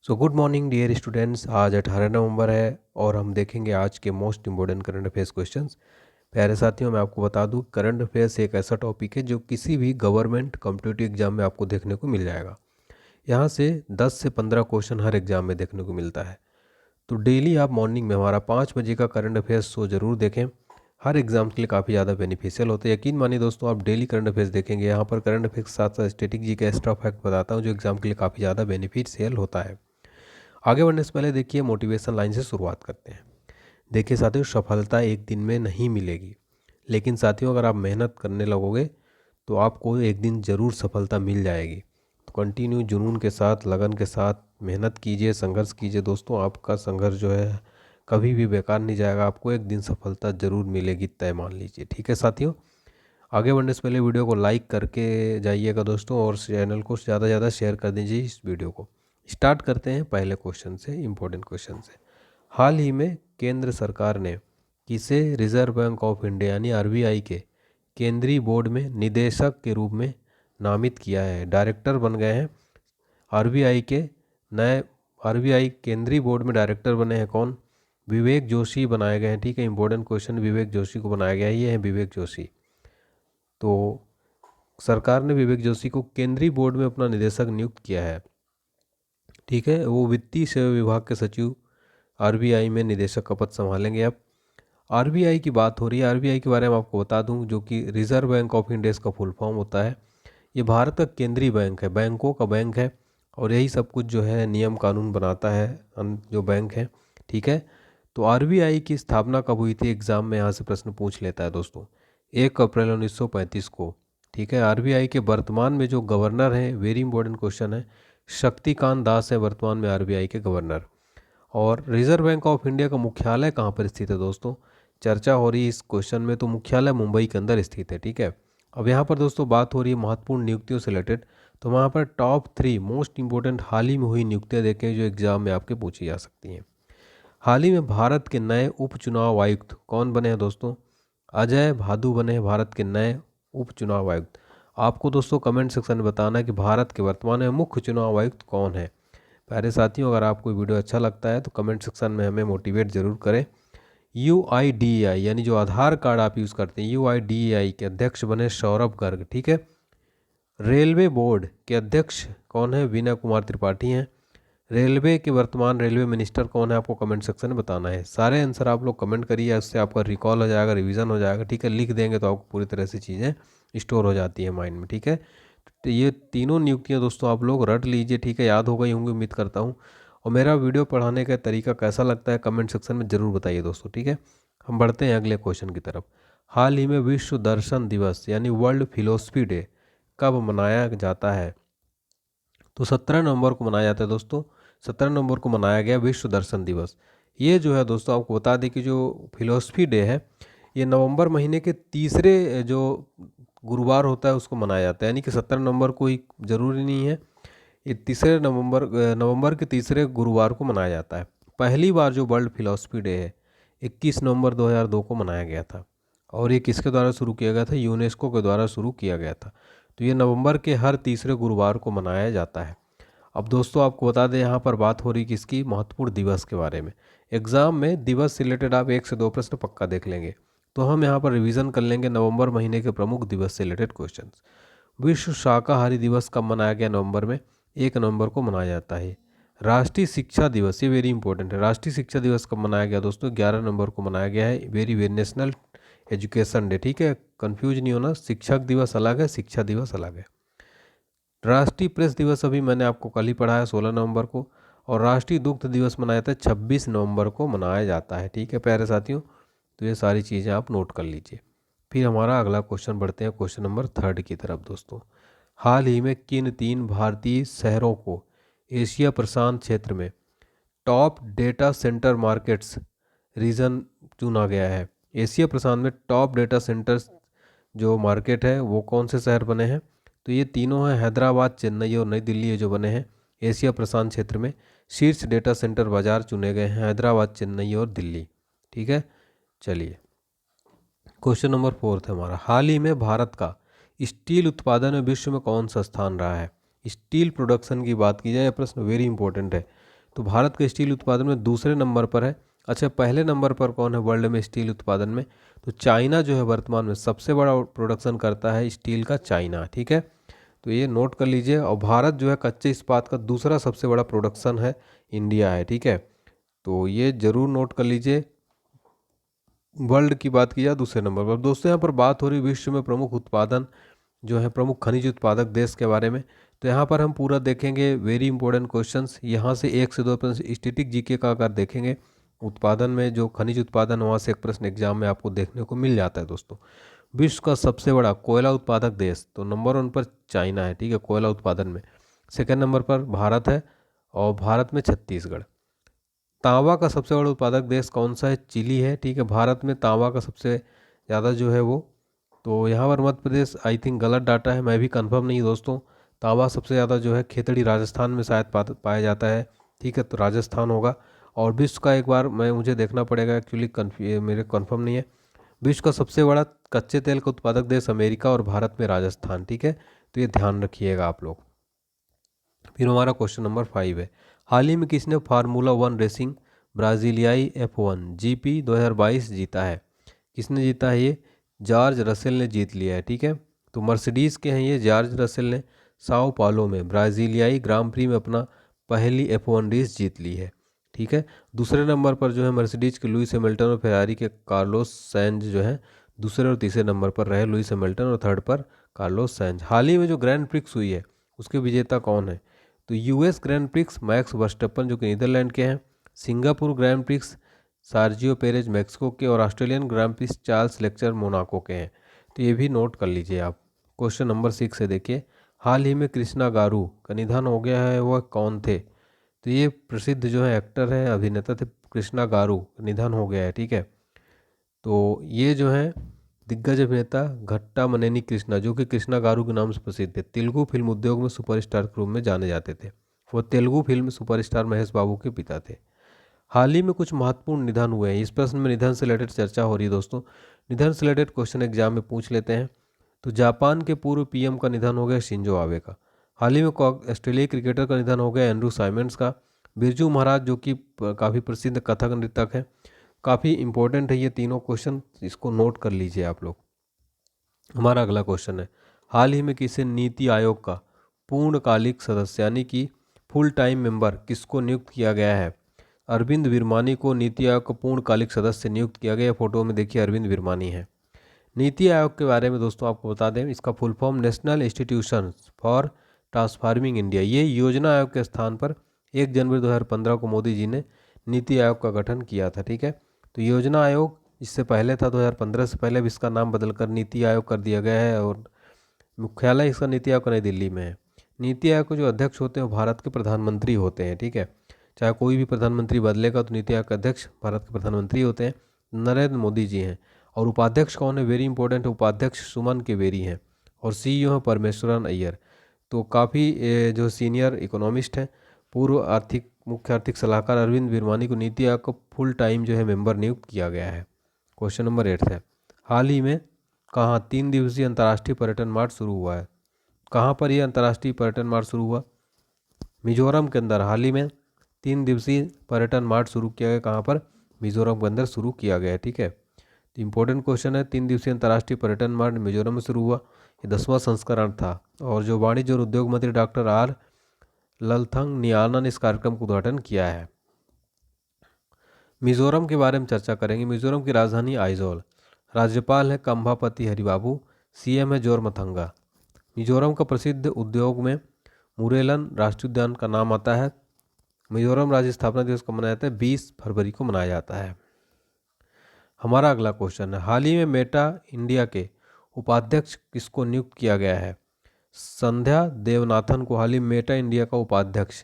सो good morning dear students. आज 18 नवंबर है और हम देखेंगे आज के most important current affairs questions. प्यारे साथियों, मैं आपको बता दूं, करंट अफेयर्स एक ऐसा टॉपिक है जो किसी भी गवर्नमेंट कॉम्पिटिटिव एग्जाम में आपको देखने को मिल जाएगा। यहाँ से 10 से 15 क्वेश्चन हर एग्जाम में देखने को मिलता है। तो डेली आप मॉर्निंग में हमारा 5 बजे का करंट अफेयर्स शो ज़रूर देखें। हर एग्जाम के लिए काफ़ी ज़्यादा बेनिफिशियल होता है। यकीन मानिए दोस्तों, आप डेली करंट अफेयर्स देखेंगे। यहाँ पर करंट अफेयर्स के साथ साथ स्टैटिक जी का एक्स्ट्रा फैक्ट बताता हूँ जो एग्जाम के लिए काफ़ी ज़्यादा बेनिफिशियल होता है। आगे बढ़ने से पहले देखिए, मोटिवेशन लाइन से शुरुआत करते हैं। देखिए साथियों, सफलता एक दिन में नहीं मिलेगी, लेकिन साथियों अगर आप मेहनत करने लगोगे तो आपको एक दिन ज़रूर सफलता मिल जाएगी। तो कंटिन्यू जुनून के साथ, लगन के साथ मेहनत कीजिए, संघर्ष कीजिए दोस्तों। आपका संघर्ष जो है कभी भी बेकार नहीं जाएगा, आपको एक दिन सफलता ज़रूर मिलेगी, तय मान लीजिए। ठीक है साथियों, आगे बढ़ने से पहले वीडियो को लाइक करके जाइएगा दोस्तों, और चैनल को ज़्यादा से ज़्यादा शेयर कर दीजिए इस वीडियो को। स्टार्ट करते हैं पहले क्वेश्चन से, इम्पोर्टेंट क्वेश्चन से। हाल ही में केंद्र सरकार ने किसे रिजर्व बैंक ऑफ इंडिया यानी आरबीआई के केंद्रीय बोर्ड में निदेशक के रूप में नामित किया है? डायरेक्टर बन गए हैं आरबीआई के नए। आरबीआई केंद्रीय बोर्ड में डायरेक्टर बने हैं कौन? विवेक जोशी बनाए गए हैं। ठीक है, इंपॉर्टेंट क्वेश्चन, विवेक जोशी को बनाया गया है। ये है विवेक जोशी। तो सरकार ने विवेक जोशी को केंद्रीय बोर्ड में अपना निदेशक नियुक्त किया है। ठीक है, वो वित्तीय सेवा विभाग के सचिव आरबीआई में निदेशक का पद संभालेंगे। अब आरबीआई की बात हो रही है। आरबीआई के बारे में आपको बता दूं, जो कि रिजर्व बैंक ऑफ इंडिया का फुल फॉर्म होता है। ये भारत का केंद्रीय बैंक है, बैंकों का बैंक है, और यही सब कुछ जो है नियम कानून बनाता है जो बैंक है। ठीक है, तो आरबीआई की स्थापना कब हुई थी? एग्जाम में यहाँ से प्रश्न पूछ लेता है दोस्तों, 1 अप्रैल 1935 को। ठीक है, आरबीआई के वर्तमान में जो गवर्नर हैं, वेरी इंपॉर्टेंट क्वेश्चन है, शक्तिकांत दास है वर्तमान में आरबीआई के गवर्नर। और रिजर्व बैंक ऑफ इंडिया का मुख्यालय कहाँ पर स्थित है दोस्तों? चर्चा हो रही है इस क्वेश्चन में, तो मुख्यालय मुंबई के अंदर स्थित है। ठीक है, अब यहाँ पर दोस्तों बात हो रही है महत्वपूर्ण नियुक्तियों से रिलेटेड। तो वहाँ पर टॉप 3 मोस्ट इंपॉर्टेंट हाल ही में हुई नियुक्तियाँ देखें जो एग्जाम में आपके पूछी जा सकती हैं। हाल ही में भारत के नए उप चुनाव आयुक्त कौन बने हैं दोस्तों? अजय भादु बने हैं भारत के नए उप चुनाव आयुक्त। आपको दोस्तों कमेंट सेक्शन में बताना है कि भारत के वर्तमान में मुख्य चुनाव आयुक्त कौन है। प्यारे साथियों, अगर आपको वीडियो अच्छा लगता है तो कमेंट सेक्शन में हमें मोटिवेट ज़रूर करें। UIDAI यानी जो आधार कार्ड आप यूज़ करते हैं, UIDAI के अध्यक्ष बने सौरभ गर्ग। ठीक है, रेलवे बोर्ड के अध्यक्ष कौन है? वीना कुमार त्रिपाठी हैं। रेलवे के वर्तमान रेलवे मिनिस्टर कौन है? आपको कमेंट सेक्शन में बताना है। सारे आंसर आप लोग कमेंट करिए, उससे आपका रिकॉल हो जाएगा, रिवीजन हो जाएगा। ठीक है, लिख देंगे तो आपको पूरी तरह से चीज़ें स्टोर हो जाती है माइंड में। ठीक है, तो ये तीनों नियुक्तियां दोस्तों आप लोग रट लीजिए। ठीक है, याद हो गई होंगी उम्मीद करता हूँ। और मेरा वीडियो पढ़ाने का तरीका कैसा लगता है कमेंट सेक्शन में ज़रूर बताइए दोस्तों। ठीक है, हम बढ़ते हैं अगले क्वेश्चन की तरफ। हाल ही में विश्व दर्शन दिवस यानी वर्ल्ड फिलोसफी डे कब मनाया जाता है? तो 17 नवंबर को मनाया जाता है दोस्तों। 17 नवंबर को मनाया गया विश्व दर्शन दिवस। ये जो है दोस्तों आपको बता दें कि जो फिलोसफी डे है, ये नवंबर महीने के तीसरे जो गुरुवार होता है उसको मनाया जाता है। यानी कि 17 नवंबर को ही ज़रूरी नहीं है, ये तीसरे नवंबर के तीसरे गुरुवार को मनाया जाता है। पहली बार जो वर्ल्ड फिलोसफी डे है 21 नवंबर 2002 को मनाया गया था। और ये किसके द्वारा शुरू किया गया था? यूनेस्को के द्वारा शुरू किया गया था। तो ये नवंबर के हर तीसरे गुरुवार को मनाया जाता है। अब दोस्तों आपको बता दें, यहाँ पर बात हो रही किसकी? महत्वपूर्ण दिवस के बारे में। एग्जाम में दिवस से रिलेटेड आप 1 से 2 प्रश्न पक्का देख लेंगे। तो हम यहाँ पर रिवीजन कर लेंगे नवंबर महीने के प्रमुख दिवस से रिलेटेड क्वेश्चंस। विश्व शाकाहारी दिवस कब मनाया गया? नवंबर में 1 नवंबर को मनाया जाता है। राष्ट्रीय शिक्षा दिवस, ये वेरी इंपॉर्टेंट है। राष्ट्रीय शिक्षा दिवस कब मनाया गया दोस्तों? 11 नवंबर को मनाया गया है। Very very national education day. ठीक है, कंफ्यूज नहीं होना, शिक्षक दिवस अलग है, शिक्षा दिवस अलग है। राष्ट्रीय प्रेस दिवस अभी मैंने आपको कल ही पढ़ाया 16 नवंबर को। और राष्ट्रीय दुग्ध दिवस मनाया था 26 नवंबर को मनाया जाता है। ठीक है प्यारे साथियों, तो ये सारी चीज़ें आप नोट कर लीजिए। फिर हमारा अगला क्वेश्चन बढ़ते हैं क्वेश्चन नंबर 3 की तरफ दोस्तों। हाल ही में किन 3 भारतीय शहरों को एशिया प्रशांत क्षेत्र में top data center markets region चुना गया है? एशिया प्रशांत में टॉप डेटा सेंटर्स जो मार्केट है वो कौन से शहर बने हैं? तो ये तीनों हैं, हैदराबाद, चेन्नई और नई दिल्ली, ये जो बने हैं एशिया प्रशांत क्षेत्र में शीर्ष डेटा सेंटर बाजार चुने गए हैं, हैदराबाद, चेन्नई और दिल्ली। ठीक है, चलिए क्वेश्चन नंबर 4 है हमारा। हाल ही में भारत का स्टील उत्पादन में विश्व में कौन सा स्थान रहा है? स्टील प्रोडक्शन की बात की जाए, यह प्रश्न वेरी इंपॉर्टेंट है। तो भारत के स्टील उत्पादन में दूसरे नंबर पर है। अच्छा, पहले नंबर पर कौन है वर्ल्ड में स्टील उत्पादन में? तो चाइना जो है वर्तमान में सबसे बड़ा प्रोडक्शन करता है स्टील का, चाइना। ठीक है, तो ये नोट कर लीजिए। और भारत जो है कच्चे इस्पात का दूसरा सबसे बड़ा प्रोडक्शन है, इंडिया है। ठीक है, तो ये जरूर नोट कर लीजिए। वर्ल्ड की बात की जाए दूसरे नंबर पर। दोस्तों यहाँ पर बात हो रही विश्व में प्रमुख उत्पादन जो है, प्रमुख खनिज उत्पादक देश के बारे में। तो यहाँ पर हम पूरा देखेंगे वेरी इंपॉर्टेंट क्वेश्चंस, यहाँ से 1 से 2 प्रश्न स्टैटिक जीके का अगर देखेंगे उत्पादन में, जो खनिज उत्पादन वहाँ से एक प्रश्न एग्जाम में आपको देखने को मिल जाता है। दोस्तों विश्व का सबसे बड़ा कोयला उत्पादक देश, तो नंबर 1 पर चाइना है। ठीक है, कोयला उत्पादन में। सेकेंड नंबर पर भारत है, और भारत में छत्तीसगढ़। तांबा का सबसे बड़ा उत्पादक देश कौन सा है? चिली है। ठीक है, भारत में तांबा का सबसे ज़्यादा जो है वो, तो यहाँ पर मध्य प्रदेश आई थिंक गलत डाटा है, मैं भी कंफर्म नहीं दोस्तों। तांबा सबसे ज़्यादा जो है खेतड़ी राजस्थान में शायद पाया जाता है। ठीक है, तो राजस्थान होगा। और विश्व का एक बार मुझे देखना पड़ेगा, एक्चुअली मेरे कंफर्म नहीं है। विश्व का सबसे बड़ा कच्चे तेल का उत्पादक देश अमेरिका, और भारत में राजस्थान। ठीक है, तो ये ध्यान रखिएगा आप लोग। फिर हमारा क्वेश्चन नंबर 5 है, हाल ही में किसने फार्मूला 1 रेसिंग ब्राजीलियाई F1 GP 2022 जीता है? किसने जीता है ये? जॉर्ज रसेल ने जीत लिया है। ठीक है, तो मर्सिडीज़ के हैं ये, जॉर्ज रसेल ने साओ पालो में ब्राजीलियाई ग्रां प्री में अपना पहली F1 रेस जीत ली है। ठीक है, दूसरे नंबर पर जो है मर्सिडीज के लुइस हैमिल्टन, और फेरारी के कार्लोस सैंज जो है दूसरे और तीसरे नंबर पर रहे लुइस हैमिल्टन, और थर्ड पर कार्लोस सैंज। हाल ही में जो ग्रैंड प्रिक्स हुई है उसके विजेता कौन है? तो यूएस ग्रैंड प्रिक्स मैक्स वर्स्टप्पन जो कि नीदरलैंड के हैं, Singapore grand prix Sergio Perez Mexico के, और Australian grand prix Charles lecture Monaco के हैं। तो ये भी नोट कर लीजिए आप। क्वेश्चन नंबर 6 से देखिए, हाल ही में कृष्णा गारू का निधन हो गया है, वह कौन थे? तो ये प्रसिद्ध जो है एक्टर है, अभिनेता थे, कृष्णा गारू, निधन हो गया है। ठीक है, तो ये जो है दिग्गज अभिनेता घट्टा मनेनी कृष्णा, जो कि कृष्णा गारू के नाम से प्रसिद्ध थे, तेलुगु फिल्म उद्योग में सुपरस्टार के रूप में जाने जाते थे। वो तेलुगु फिल्म सुपरस्टार महेश बाबू के पिता थे। हाल ही में कुछ महत्वपूर्ण निधन हुए हैं, इस प्रश्न में निधन से रिलेटेड चर्चा हो रही है दोस्तों। निधन से रिलेटेड क्वेश्चन एग्जाम में पूछ लेते हैं। तो जापान के पूर्व पीएम का निधन हो गया, शिंजो आबे का। हाल ही में ऑस्ट्रेलियाई क्रिकेटर का निधन हो गया, एंड्रू साइमंड्स का। बिरजू महाराज जो कि काफ़ी प्रसिद्ध कथक नृतक है। काफ़ी इंपॉर्टेंट है ये तीनों क्वेश्चन, इसको नोट कर लीजिए आप लोग। हमारा अगला क्वेश्चन है, हाल ही में किसे नीति आयोग का पूर्णकालिक सदस्य यानी कि फुल टाइम मेंबर किसको नियुक्त किया गया है? अरविंद विरमानी को नीति आयोग का पूर्णकालिक सदस्य नियुक्त किया गया। फोटो में देखिए अरविंद विरमानी है। नीति आयोग के बारे में दोस्तों आपको बता दें, इसका full form national institution for transforming India. ये योजना आयोग के स्थान पर 1 जनवरी 2015 को मोदी जी ने नीति आयोग का गठन किया था। ठीक है, तो योजना आयोग इससे पहले था, 2015 से पहले भी इसका नाम बदलकर नीति आयोग कर दिया गया है, और मुख्यालय इसका नीति आयोग का नई दिल्ली में है। नीति आयोग के जो अध्यक्ष होते हैं वो भारत के प्रधानमंत्री होते हैं। ठीक है, चाहे कोई भी प्रधानमंत्री बदलेगा तो नीति आयोग के अध्यक्ष भारत के प्रधानमंत्री होते हैं, नरेंद्र मोदी जी हैं। और उपाध्यक्ष कौन है? वेरी इंपॉर्टेंट है, उपाध्यक्ष सुमन के बेरी हैं, और सीईओ हैं परमेश्वरन अय्यर। तो काफ़ी जो सीनियर इकोनॉमिस्ट हैं, पूर्व मुख्य आर्थिक सलाहकार अरविंद विरमानी को नीति आयोग का फुल टाइम जो है मेंबर नियुक्त किया गया है। क्वेश्चन नंबर 8 है, हाल ही में कहाँ 3 दिवसीय अंतर्राष्ट्रीय पर्यटन मार्च शुरू हुआ है? कहाँ पर यह अंतर्राष्ट्रीय पर्यटन मार्च शुरू हुआ? मिजोरम के अंदर हाल ही में 3 दिवसीय पर्यटन मार्च शुरू किया गया। कहाँ पर? मिजोरम के अंदर शुरू किया गया है। ठीक है, तो इंपॉर्टेंट क्वेश्चन है, 3 दिवसीय अंतर्राष्ट्रीय पर्यटन मार्च मिजोरम में शुरू हुआ। ये 10वां संस्करण था, और जो वाणिज्य और उद्योग मंत्री डॉक्टर आर ललथंगनियाना ने इस कार्यक्रम का उद्घाटन किया है। मिजोरम के बारे में चर्चा करेंगे। मिजोरम की राजधानी आइजोल। राज्यपाल है कंभापति हरिबाबू। सीएम है जोरमथंगा। मिजोरम का प्रसिद्ध उद्योग में मुरेलन राष्ट्रीय उद्यान का नाम आता है। मिजोरम राज्य स्थापना दिवस कब मनाया जाता है? 20 फरवरी को मनाया जाता है। हमारा अगला क्वेश्चन है, हाल ही में मेटा इंडिया के उपाध्यक्ष किसको नियुक्त किया गया है? संध्या देवनाथन को हाल ही मेटा इंडिया का उपाध्यक्ष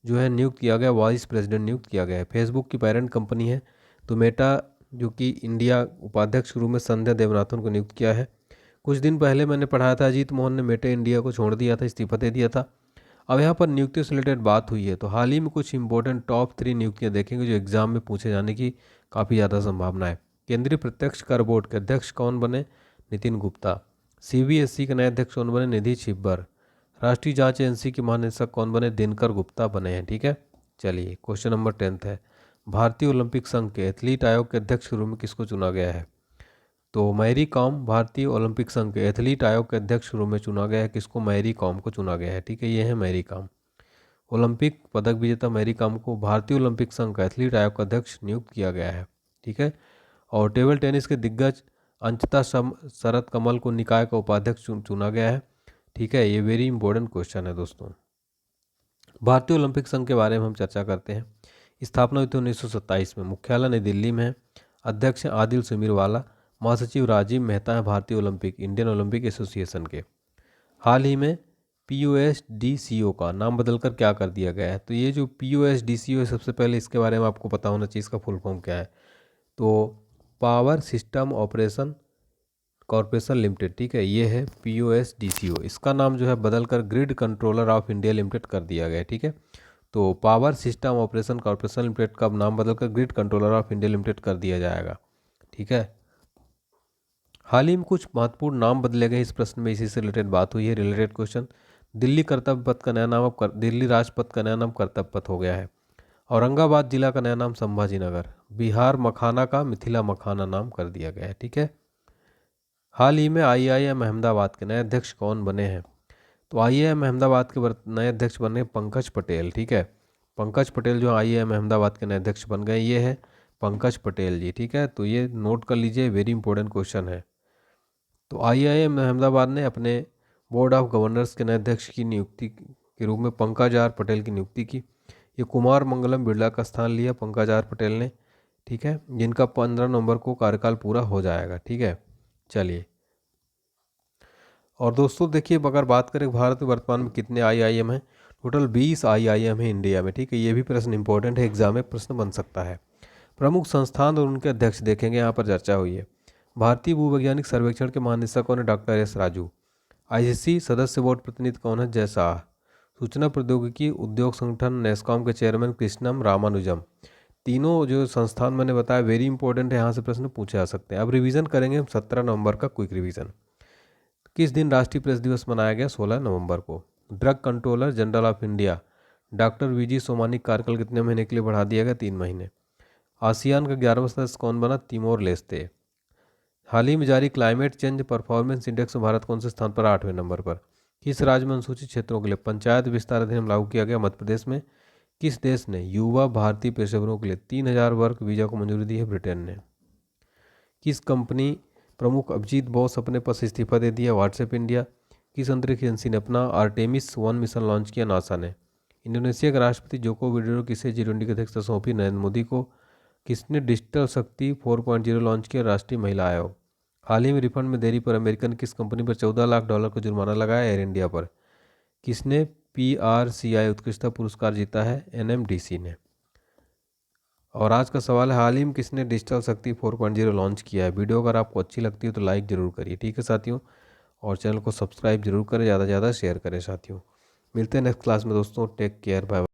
जो है नियुक्त किया गया, वाइस प्रेसिडेंट नियुक्त किया गया है। फेसबुक की पेरेंट कंपनी है, तो मेटा जो कि इंडिया उपाध्यक्ष के रूप में संध्या देवनाथन को नियुक्त किया है। कुछ दिन पहले मैंने पढ़ाया था अजीत मोहन ने मेटा इंडिया को छोड़ दिया था, इस्तीफा दे दिया था। अब यहाँ पर नियुक्ति से रिलेटेड बात हुई है, तो हाल ही में कुछ इंपॉर्टेंट टॉप 3 नियुक्तियाँ देखेंगे जो एग्जाम में पूछे जाने की काफ़ी ज़्यादा संभावना है। केंद्रीय प्रत्यक्ष कर बोर्ड के अध्यक्ष कौन बने? नितिन गुप्ता। सीबीएसई के नए अध्यक्ष कौन बने? निधि छिब्बर। राष्ट्रीय जांच एजेंसी के महानिदेशक कौन बने? दिनकर गुप्ता बने हैं। ठीक है, चलिए क्वेश्चन नंबर 10 है, भारतीय ओलंपिक संघ के एथलीट आयोग के अध्यक्ष के रूप में किसको चुना गया है? तो मैरी कॉम भारतीय ओलंपिक संघ के एथलीट आयोग के अध्यक्ष के रूप में चुना गया है। किसको? मैरी कॉम को चुना गया है। ठीक है, ये है मैरी कॉम। ओलंपिक पदक विजेता मैरी कॉम को भारतीय ओलंपिक संघ का एथलीट आयोग का अध्यक्ष नियुक्त किया गया है। ठीक है, और टेबल टेनिस के दिग्गज अंचिता शरत कमल को निकाय का उपाध्यक्ष चुना गया है। ठीक है, ये वेरी इंपॉर्टेंट क्वेश्चन है दोस्तों। भारतीय ओलंपिक संघ के बारे में हम चर्चा करते हैं। स्थापना हुई थी 1927 में, मुख्यालय नई दिल्ली में है। अध्यक्ष हैं आदिल सुमीरवाला, महासचिव राजीव मेहता हैं भारतीय ओलंपिक इंडियन ओलंपिक एसोसिएशन के। हाल ही में POSDCO का नाम बदलकर क्या कर दिया गया है? तो ये जो POSDCO है, सबसे पहले इसके बारे में आपको पता होना चाहिए इसका फुल फॉर्म क्या है। तो power system operation corporation limited. ठीक है, ये है POSDCO। इसका नाम जो है बदलकर grid controller of India limited कर दिया गया है। ठीक है, तो power system operation corporation limited का नाम बदलकर grid controller of India limited कर दिया जाएगा। ठीक है, हाल ही में कुछ महत्वपूर्ण नाम बदले गए इस प्रश्न में, इसी से रिलेटेड बात हुई है। रिलेटेड क्वेश्चन, दिल्ली कर्तव्य पथ का नया नाम अब दिल्ली राजपथ का नया नाम कर्तव्य पथ हो गया है। औरंगाबाद जिला का नया नाम संभाजी नगर। बिहार मखाना का मिथिला मखाना नाम कर दिया गया है। ठीक है, हाल ही में IIM अहमदाबाद के नए अध्यक्ष कौन बने हैं? तो IIM अहमदाबाद के नए अध्यक्ष बने पंकज पटेल। ठीक है, पंकज पटेल जो IIM अहमदाबाद के नए अध्यक्ष बन गए, ये है पंकज पटेल जी। ठीक है, तो ये नोट कर लीजिए, वेरी इंपॉर्टेंट क्वेश्चन है। तो IIM अहमदाबाद ने अपने बोर्ड ऑफ गवर्नर्स के नए अध्यक्ष की नियुक्ति के रूप में पंकज आर पटेल की नियुक्ति की। ये कुमार मंगलम बिरला का स्थान लिया पंकज आर पटेल ने। ठीक है, जिनका 15 नवंबर को कार्यकाल पूरा हो जाएगा। ठीक है, चलिए, और दोस्तों देखिए, अगर बात करें भारत में वर्तमान में कितने IIM हैं, टोटल 20 IIM है इंडिया में। ठीक है, ये भी प्रश्न इंपॉर्टेंट है, एग्जाम में प्रश्न बन सकता है। प्रमुख संस्थान और उनके अध्यक्ष देखेंगे, यहाँ पर चर्चा हुई है। भारतीय भूवैज्ञानिक सर्वेक्षण के महानिदेशक कौन है? Doctor S Raju. ICC सदस्य बोर्ड प्रतिनिधि कौन है? जय शाह। सूचना प्रौद्योगिकी उद्योग संगठन नेस्कॉम के चेयरमैन कृष्णम रामानुजम। तीनों जो संस्थान मैंने बताया वेरी इंपॉर्टेंट है, यहाँ से प्रश्न पूछे जा सकते हैं। अब रिवीजन करेंगे हम 17 नवंबर का क्विक रिवीजन। किस दिन राष्ट्रीय प्रेस दिवस मनाया गया? 16 नवंबर को। Drug controller general of India doctor VG Somani कार्यकाल कितने महीने के लिए बढ़ा दिया गया? 3 महीने। आसियान का 11वां सदस्य कौन बना? Timor Leste. हाल ही में जारी क्लाइमेट चेंज परफॉर्मेंस इंडेक्स में भारत कौन से स्थान पर? 8वें नंबर पर। किस राज्य में अनुसूचित क्षेत्रों के लिए पंचायत विस्तार अधिनियम लागू किया गया? मध्य प्रदेश में। किस देश ने युवा भारतीय पेशेवरों के लिए 3000 वर्क वीजा को मंजूरी दी है? ब्रिटेन ने। किस कंपनी प्रमुख अभिजीत बोस अपने पद से इस्तीफा दे दिया? WhatsApp India. किस अंतरिक्ष एजेंसी ने अपना आर्टेमिस 1 मिशन लॉन्च किया? नासा ने। इंडोनेशिया के राष्ट्रपति जोको विडोडो किसे G20 की अध्यक्षता सौंपी? नरेंद्र मोदी को। किसने डिजिटल शक्ति 4.0 लॉन्च किया? राष्ट्रीय महिला आयोग। हाल ही में रिफंड में देरी पर अमेरिकन किस कंपनी पर $14 लाख का जुर्माना लगाया? एयर इंडिया पर। किसने PRCI उत्कृष्टता पुरस्कार जीता है? NMDC ने। और आज का सवाल है, हाल ही में किसने डिजिटल शक्ति 4.0 लॉन्च किया है? वीडियो अगर आपको अच्छी लगती है तो लाइक ज़रूर करिए। ठीक है साथियों, और चैनल को सब्सक्राइब जरूर करें, ज़्यादा से ज़्यादा शेयर करें साथियों। मिलते हैं नेक्स्ट क्लास में दोस्तों, टेक केयर, बाय।